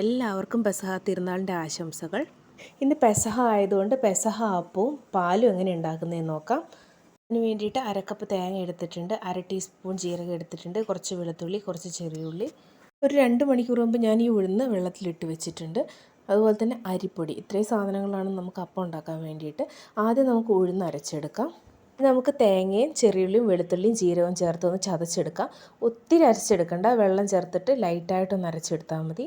എല്ലാവർക്കും പെസഹ തിരുനാളിൻ്റെ ആശംസകൾ. ഇന്ന് പെസഹ ആയതുകൊണ്ട് പെസഹ അപ്പവും പാലും എങ്ങനെ ഉണ്ടാക്കുന്നതെന്ന് നോക്കാം. അതിന് വേണ്ടിയിട്ട് അരക്കപ്പ് തേങ്ങ എടുത്തിട്ടുണ്ട്, 1/2 ടീസ്പൂൺ ജീരകം എടുത്തിട്ടുണ്ട്, കുറച്ച് വെളുത്തുള്ളി, കുറച്ച് ചെറിയുള്ളി. ഒരു 2 മണിക്കൂർ മുമ്പ് ഞാൻ ഈ ഉഴുന്ന് വെള്ളത്തിലിട്ട് വെച്ചിട്ടുണ്ട്. അതുപോലെ തന്നെ അരിപ്പൊടി. ഇത്രയും സാധനങ്ങളാണ് നമുക്ക് അപ്പം ഉണ്ടാക്കാൻ വേണ്ടിയിട്ട്. ആദ്യം നമുക്ക് ഉഴുന്ന് അരച്ചെടുക്കാം. നമുക്ക് തേങ്ങയും ചെറിയുള്ളിയും വെളുത്തുള്ളിയും ജീരകവും ചേർത്തൊന്ന് ചതച്ചെടുക്കാം. ഒത്തിരി അരച്ചെടുക്കണ്ട, വെള്ളം ചേർത്തിട്ട് ലൈറ്റായിട്ടൊന്ന് അരച്ചെടുത്താൽ മതി.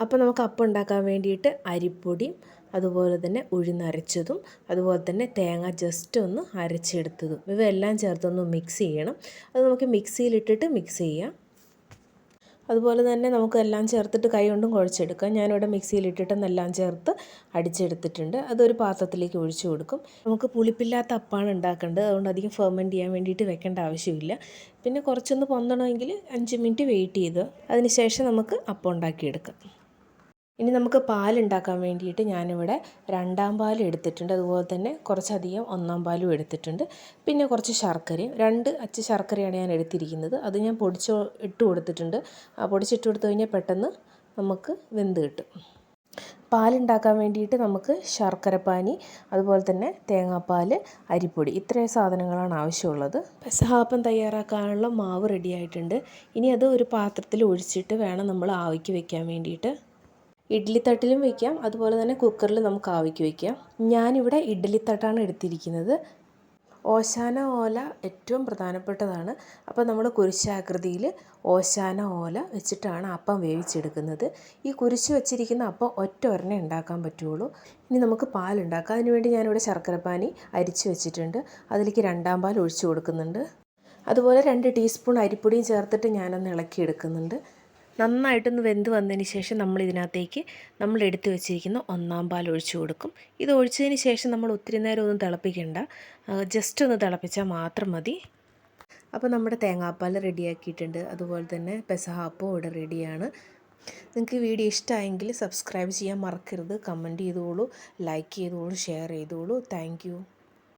അപ്പോൾ നമുക്ക് അപ്പം ഉണ്ടാക്കാൻ വേണ്ടിയിട്ട് അരിപ്പൊടിയും അതുപോലെ തന്നെ ഉഴുന്നരച്ചതും അതുപോലെ തന്നെ തേങ്ങ ജസ്റ്റ് ഒന്ന് അരച്ചെടുത്തതും ഇവയെല്ലാം ചേർത്തൊന്ന് മിക്സ് ചെയ്യണം. അത് നമുക്ക് മിക്സിയിലിട്ടിട്ട് മിക്സ് ചെയ്യാം. അതുപോലെ തന്നെ നമുക്ക് എല്ലാം ചേർത്തിട്ട് കൈ കൊണ്ടും കുഴച്ചെടുക്കാം. ഞാനിവിടെ മിക്സിയിലിട്ടിട്ടെന്നെല്ലാം ചേർത്ത് അടിച്ചെടുത്തിട്ടുണ്ട്. അതൊരു പാത്രത്തിലേക്ക് ഒഴിച്ചു കൊടുക്കും. നമുക്ക് പുളിപ്പില്ലാത്ത അപ്പമാണ് ഉണ്ടാക്കേണ്ടത്, അതുകൊണ്ട് അധികം ഫെർമെൻറ്റ് ചെയ്യാൻ വേണ്ടിയിട്ട് വെക്കേണ്ട ആവശ്യമില്ല. പിന്നെ കുറച്ചൊന്ന് പൊന്തണമെങ്കിൽ 5 മിനിറ്റ് വെയിറ്റ് ചെയ്ത് അതിന് ശേഷം നമുക്ക് അപ്പം ഉണ്ടാക്കിയെടുക്കാം. ഇനി നമുക്ക് പാലുണ്ടാക്കാൻ വേണ്ടിയിട്ട് ഞാനിവിടെ 2-ാം പാൽ എടുത്തിട്ടുണ്ട്. അതുപോലെ തന്നെ കുറച്ചധികം 1-ാം പാലും എടുത്തിട്ടുണ്ട്. പിന്നെ കുറച്ച് ശർക്കരയും 2 അച്ച് ശർക്കരയാണ് ഞാൻ എടുത്തിരിക്കുന്നത്. അത് ഞാൻ ഇട്ട് കൊടുത്തിട്ടുണ്ട്. പൊടിച്ചിട്ട് കൊടുത്തു കഴിഞ്ഞാൽ പെട്ടെന്ന് നമുക്ക് വെന്ത് കിട്ടും. പാലുണ്ടാക്കാൻ വേണ്ടിയിട്ട് നമുക്ക് ശർക്കരപ്പാനി, അതുപോലെ തന്നെ തേങ്ങാപ്പാൽ, അരിപ്പൊടി, ഇത്രയും സാധനങ്ങളാണ് ആവശ്യമുള്ളത്. പെസഹ അപ്പം തയ്യാറാക്കാനുള്ള മാവ് റെഡി ആയിട്ടുണ്ട്. ഇനി അത് ഒരു പാത്രത്തിൽ ഒഴിച്ചിട്ട് വേണം നമ്മൾ ആവിക്ക് വെക്കാൻ വേണ്ടിയിട്ട്. ഇഡ്ഡലിത്തട്ടിലും വയ്ക്കാം, അതുപോലെ തന്നെ കുക്കറിൽ നമുക്ക് ആവിക്ക് വയ്ക്കാം. ഞാനിവിടെ ഇഡ്ഡലിത്തട്ടാണ് എടുത്തിരിക്കുന്നത്. ഓശാന ഓല ഏറ്റവും പ്രധാനപ്പെട്ടതാണ്. അപ്പോൾ നമ്മൾ കുരിശാകൃതിയിൽ ഓശാന ഓല വെച്ചിട്ടാണ് അപ്പം വേവിച്ചെടുക്കുന്നത്. ഈ കുരിശ് വെച്ചിരിക്കുന്ന അപ്പം ഒരെണ്ണേ ഉണ്ടാക്കാൻ പറ്റുള്ളൂ. ഇനി നമുക്ക് പാലുണ്ടാക്കാം. അതിനുവേണ്ടി ഞാനിവിടെ ശർക്കരപ്പാനി അരിച്ച് വെച്ചിട്ടുണ്ട്. അതിലേക്ക് 2-ാം പാൽ ഒഴിച്ചു കൊടുക്കുന്നുണ്ട്. അതുപോലെ 2 ടീസ്പൂൺ അരിപ്പൊടിയും ചേർത്തിട്ട് ഞാനൊന്ന് ഇളക്കിയെടുക്കുന്നുണ്ട്. നന്നായിട്ടൊന്ന് വെന്ത് വന്നതിന് ശേഷം നമ്മൾ ഇതിനകത്തേക്ക് നമ്മൾ എടുത്തു വെച്ചിരിക്കുന്ന 1-ാം പാൽ ഒഴിച്ചു കൊടുക്കും. ഇത് ഒഴിച്ചതിന് ശേഷം നമ്മൾ ഒത്തിരി നേരം ഒന്നും തിളപ്പിക്കേണ്ട, ജസ്റ്റ് ഒന്ന് തിളപ്പിച്ചാൽ മാത്രം മതി. അപ്പോൾ നമ്മുടെ തേങ്ങാപ്പാൽ റെഡിയാക്കിയിട്ടുണ്ട്. അതുപോലെ തന്നെ പെസഹ അപ്പം ഇവിടെ റെഡിയാണ്. നിങ്ങൾക്ക് വീഡിയോ ഇഷ്ടമായെങ്കിൽ സബ്സ്ക്രൈബ് ചെയ്യാൻ മറക്കരുത്. കമൻറ്റ് ചെയ്തോളൂ, ലൈക്ക് ചെയ്തോളൂ, ഷെയർ ചെയ്തോളൂ. Thank you.